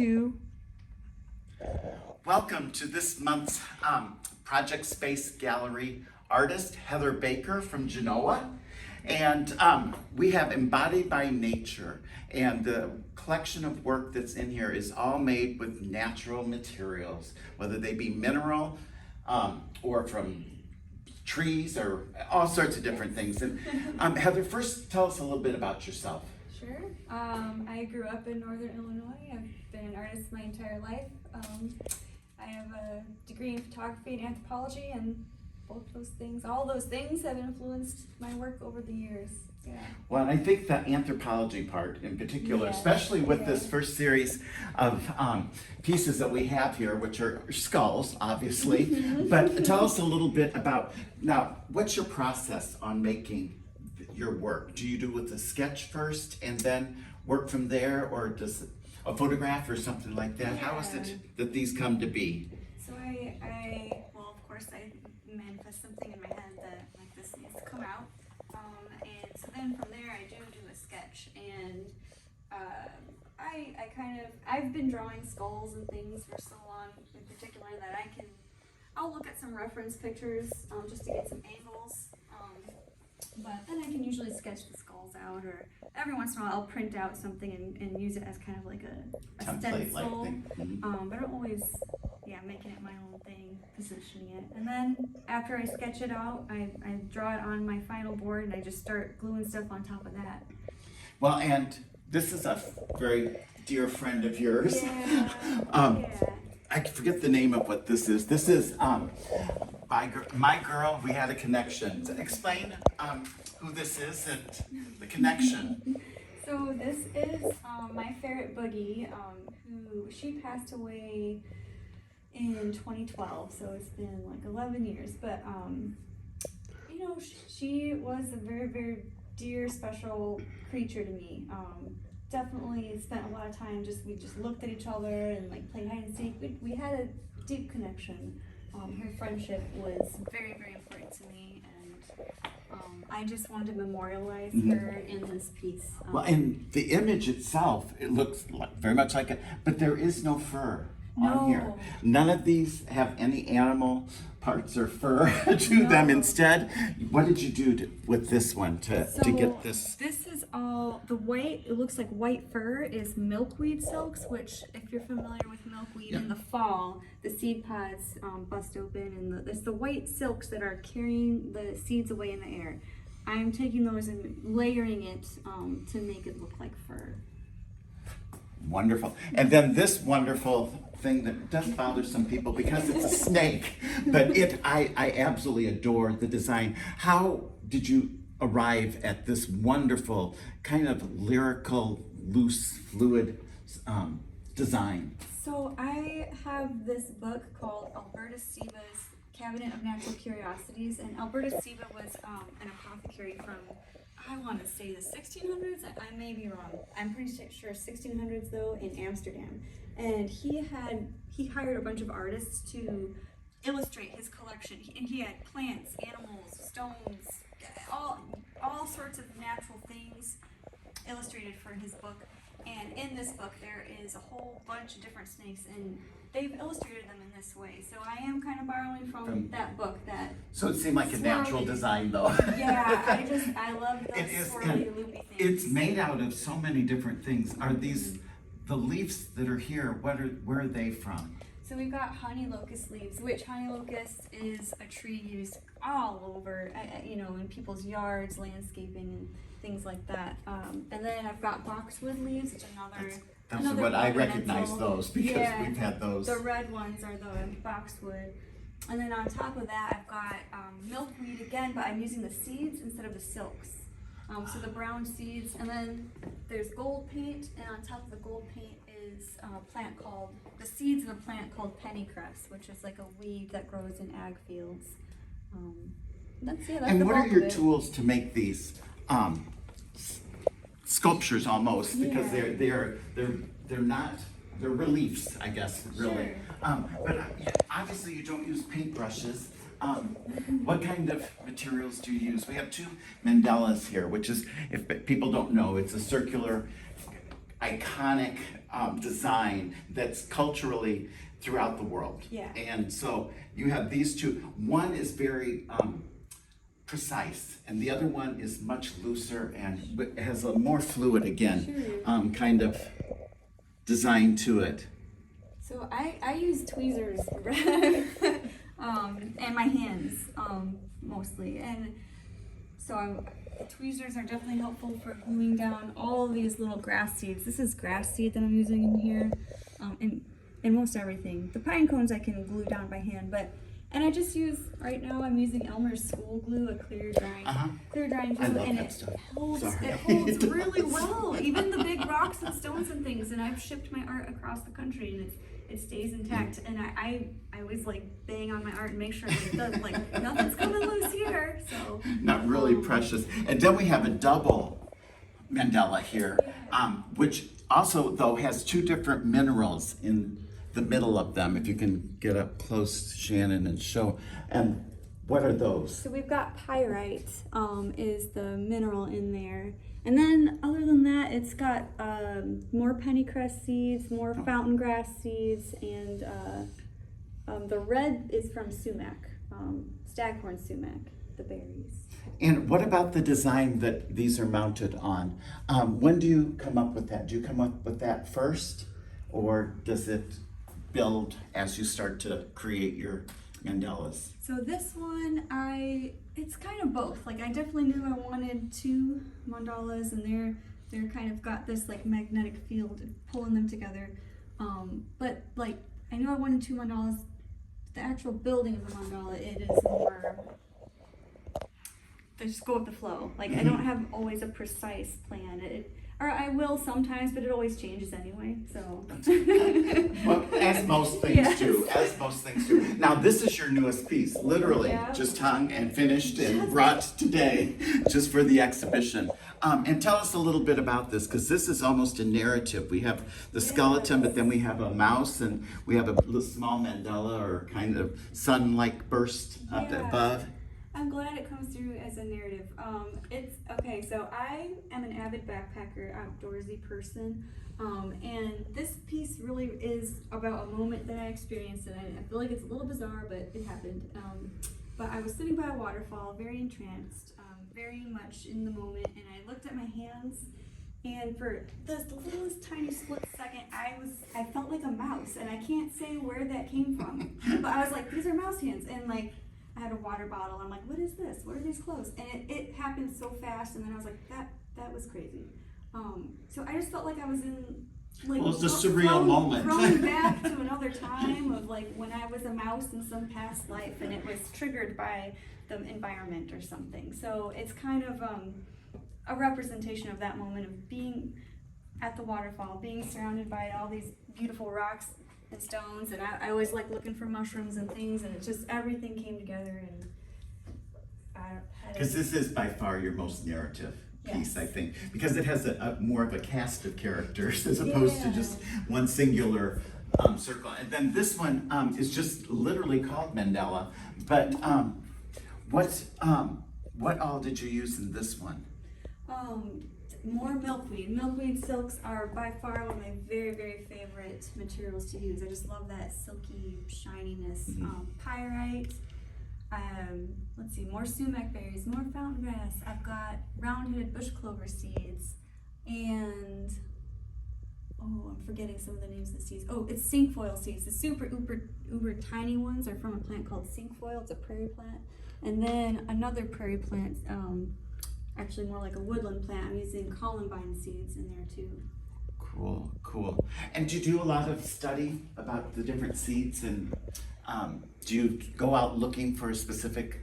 Two. Welcome to this month's Project Space Gallery artist, Heather Baker from Genoa. And we have Embodied by Nature. And the collection of work that's in here is all made with natural materials, whether they be mineral or from trees or all sorts of different things. And Heather, first tell us a little bit about yourself. Sure. I grew up in Northern Illinois. I've been an artist my entire life. I have a degree in photography and anthropology, and all those things have influenced my work over the years. Yeah. Well, I think the anthropology part in particular, especially with this first series of pieces that we have here, which are skulls, obviously. But tell us a little bit about, now, what's your process on making your work? Do you do with a sketch first and then work from there, or does a photograph or something like that? How is it that these come to be? So well, of course, I manifest something in my head that like this needs to come out, and so then from there I do a sketch, and I've been drawing skulls and things for so long in particular that I'll look at some reference pictures just to get some angles. But then I can usually sketch the skulls out, or every once in a while I'll print out something and use it as kind of like a stencil. But I'm always, making it my own thing, positioning it. And then after I sketch it out, I draw it on my final board, and I just start gluing stuff on top of that. Well, and this is a very dear friend of yours. I forget the name of what this is. This is my girl. We had a connection. Explain who this is and the connection. So this is my ferret Boogie, who she passed away in 2012. So it's been like 11 years. But she was a very, very dear, special creature to me. Definitely spent a lot of time we just looked at each other and like played hide and seek. We had a deep connection. Her friendship was very, very important to me, and I just wanted to memorialize her in this piece. Well, and the image itself, it looks very much like it, but there is no fur on here. None of these have any animal parts or fur to them. Instead, what did you do with this one to get this? This is all the white. It looks like white fur is milkweed silks, which, if you're familiar with milkweed, in the fall the seed pods bust open, and it's the white silks that are carrying the seeds away in the air. I'm taking those and layering it to make it look like fur. Wonderful. And then this wonderful thing that does bother some people because it's a snake, but I absolutely adore the design. How did you arrive at this wonderful kind of lyrical, loose, fluid design? So I have this book called Alberta Seba's Cabinet of Natural Curiosities, and Alberta Seba was an apothecary from, I want to say, the 1600s. I may be wrong. I'm pretty sure 1600s though, in Amsterdam. And he hired a bunch of artists to illustrate his collection. And he had plants, animals, stones, all sorts of natural things illustrated for his book. And in this book there is a whole bunch of different snakes, and they've illustrated them in this way. So I am kind of borrowing from that book. So it seemed like a natural design though. Yeah, I love those swirly, loopy things. It's made out of so many different things. Are these the leaves that are here? Where are they from? So we've got honey locust leaves, which honey locust is a tree used all over, in people's yards, landscaping, and things like that. And then I've got boxwood leaves, which is another what I recognize those because we've had those. The red ones are the boxwood. And then on top of that, I've got milkweed again, but I'm using the seeds instead of the silks. So the brown seeds, and then there's gold paint, and on top of the gold paint is the seeds of a plant called pennycress, which is like a weed that grows in ag fields. And what are your tools to make these sculptures almost? Because they're reliefs, I guess, really. Sure. But obviously you don't use paintbrushes. What kind of materials do you use? We have two mandalas here, which is, if people don't know, it's a circular iconic design that's culturally throughout the world. Yeah. And so you have these two. One is very precise, and the other one is much looser and has a more fluid again, kind of design to it. So I use tweezers and my hands mostly, and so tweezers are definitely helpful for gluing down all of these little grass seeds. This is grass seed that I'm using in here, and most everything. The pine cones I can glue down by hand, and I just use, right now I'm using Elmer's School Glue, a clear drying glue, I love and that it stuff. holds, Sorry. it holds really well, even the big rocks and stones and things, and I've shipped my art across the country, and it stays intact, and I always like bang on my art and make sure that it does, like, nothing's coming loose here, so. Not really precious. And then we have a double mandala here, which also though has two different minerals in the middle of them. If you can get up close, Shannon, and show. And what are those? So we've got pyrite, is the mineral in there. And then other than that, it's got more pennycrest seeds, more fountain grass seeds, and the red is from sumac, staghorn sumac, the berries. And what about the design that these are mounted on? When do you come up with that? Do you come up with that first, or does it build as you start to create your mandalas? So this one, it's kind of both. Like, I definitely knew I wanted two mandalas, and they're kind of got this like magnetic field pulling them together. But like, I knew I wanted two mandalas. The actual building of the mandala, it is more, I just go with the flow. Like, I don't have always a precise plan. Or I will sometimes, but it always changes anyway, so. Well, as most things do, as most things do. Now, this is your newest piece, literally, just hung and finished and brought today, just for the exhibition. And tell us a little bit about this, because this is almost a narrative. We have the skeleton, but then we have a mouse, and we have a little small mandala, or kind of sun-like burst up above. I'm glad it comes through as a narrative. It's okay, so I am an avid backpacker, outdoorsy person, and this piece really is about a moment that I experienced, and I feel like it's a little bizarre, but it happened. But I was sitting by a waterfall, very entranced, very much in the moment, and I looked at my hands, and for the littlest tiny split second, I felt like a mouse, and I can't say where that came from, but I was like, these are mouse hands, and like, I had a water bottle. I'm like, what is this? What are these clothes? And it happened so fast, and then I was like, that was crazy. So I just felt like I was in, like, well, it's a surreal moment. Thrown back to another time of like when I was a mouse in some past life, and it was triggered by the environment or something. So it's kind of a representation of that moment of being at the waterfall, being surrounded by all these beautiful rocks and stones, and I always like looking for mushrooms and things, and it just, everything came together, and I had Because this is by far your most narrative piece, I think, because it has a more of a cast of characters as opposed to just one singular circle. And then this one is just literally called mandala. But what all did you use in this one? More milkweed. Milkweed silks are by far one of my very, very favorite materials to use. I just love that silky shininess. Pyrite. Let's see, more sumac berries, more fountain grass. I've got round-headed bush clover seeds, and I'm forgetting some of the names of the seeds. Oh, it's cinquefoil seeds. The super uber tiny ones are from a plant called cinquefoil. It's a prairie plant. And then another prairie plant, actually more like a woodland plant. I'm using columbine seeds in there too. Cool, cool. And do you do a lot of study about the different seeds, and do you go out looking for a specific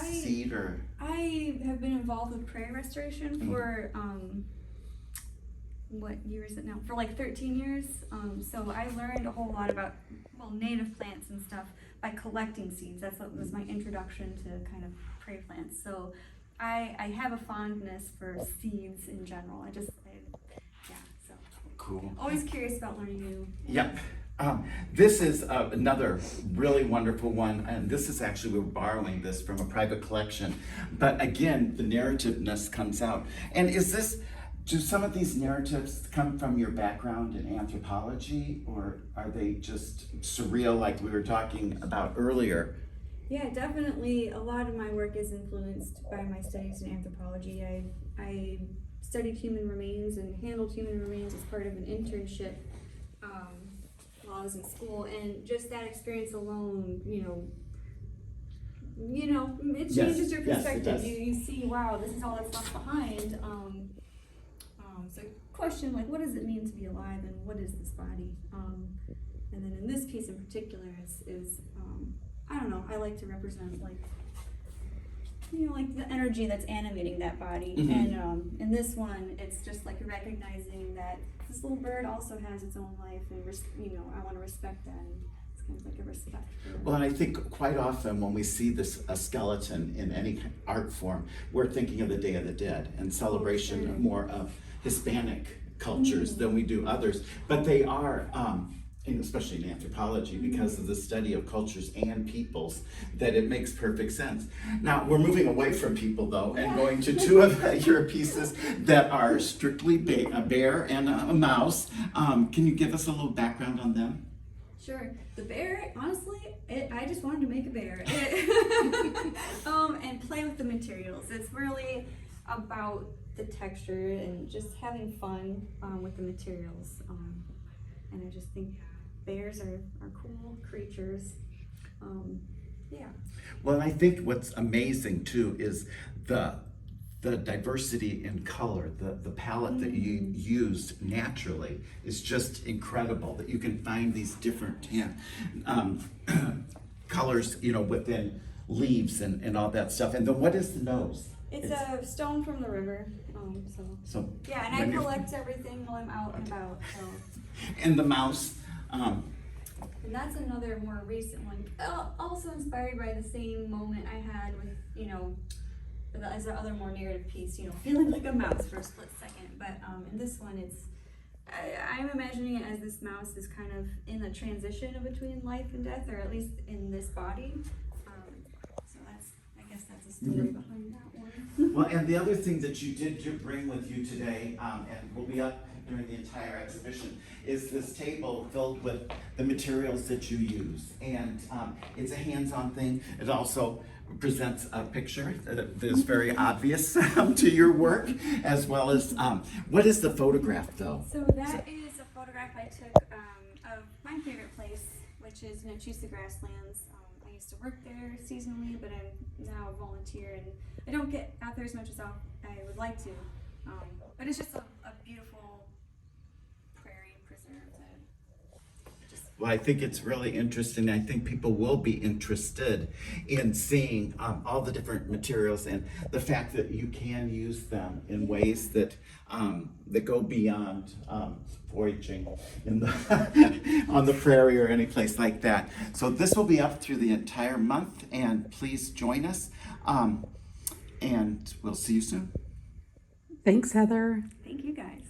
seed, or? I have been involved with prairie restoration for what year is it now? For like 13 years. So I learned a whole lot about native plants and stuff by collecting seeds. That's what was my introduction to kind of prairie plants. So I have a fondness for seeds in general. So. Cool. Always curious about learning new. Yep. This is another really wonderful one, and this is actually, we're borrowing this from a private collection. But again, the narrativeness comes out. And is this Do some of these narratives come from your background in anthropology, or are they just surreal like we were talking about earlier? Yeah, definitely. A lot of my work is influenced by my studies in anthropology. I studied human remains and handled human remains as part of an internship while I was in school, and just that experience alone, it changes your Yes, it perspective. does. You see, wow, this is all that's left behind. So question like, what does it mean to be alive, and what is this body? And then in this piece in particular is I don't know, I like to represent like the energy that's animating that body. Mhm. And in this one, it's just like recognizing that this little bird also has its own life, and I want to respect that. And it's kind of like a respect for Well, and I think quite often when we see a skeleton in any art form, we're thinking of the Day of the Dead and celebration Sure. more of Hispanic cultures than we do others. But they are, and especially in anthropology, because of the study of cultures and peoples, that it makes perfect sense. Now, we're moving away from people though, and going to two of your pieces that are strictly a bear and a mouse. Can you give us a little background on them? Sure. The bear, honestly, I just wanted to make a bear and play with the materials. It's really about the texture and just having fun with the materials. And I just think bears are cool creatures. Yeah. Well, and I think what's amazing too is the diversity in color, the palette that you used naturally is just incredible, that you can find these different colors, within leaves and all that stuff. And then what is the nose? It's a stone from the river. So Yeah, and I collect everything while I'm out and about. So. And the mouse, And that's another more recent one. Also inspired by the same moment I had with, as the other more narrative piece, feeling like a mouse for a split second. But in this one, I'm imagining it as this mouse is kind of in a transition between life and death, or at least in this body. So I guess that's a story behind that one. well, and the other thing that you did bring with you today, and will be up during the entire exhibition, is this table filled with the materials that you use. And it's a hands-on thing. It also presents a picture that is very obvious to your work, as well as, what is the photograph though? So that is a photograph I took of my favorite place, which is Nachusa Grasslands. I used to work there seasonally, but I'm now a volunteer, and I don't get out there as much as I would like to. But it's just a beautiful prairie preserve. Well, I think it's really interesting. I think people will be interested in seeing all the different materials and the fact that you can use them in ways that go beyond foraging in on the prairie or any place like that. So this will be up through the entire month, and please join us. And we'll see you soon. Thanks, Heather. Thank you guys.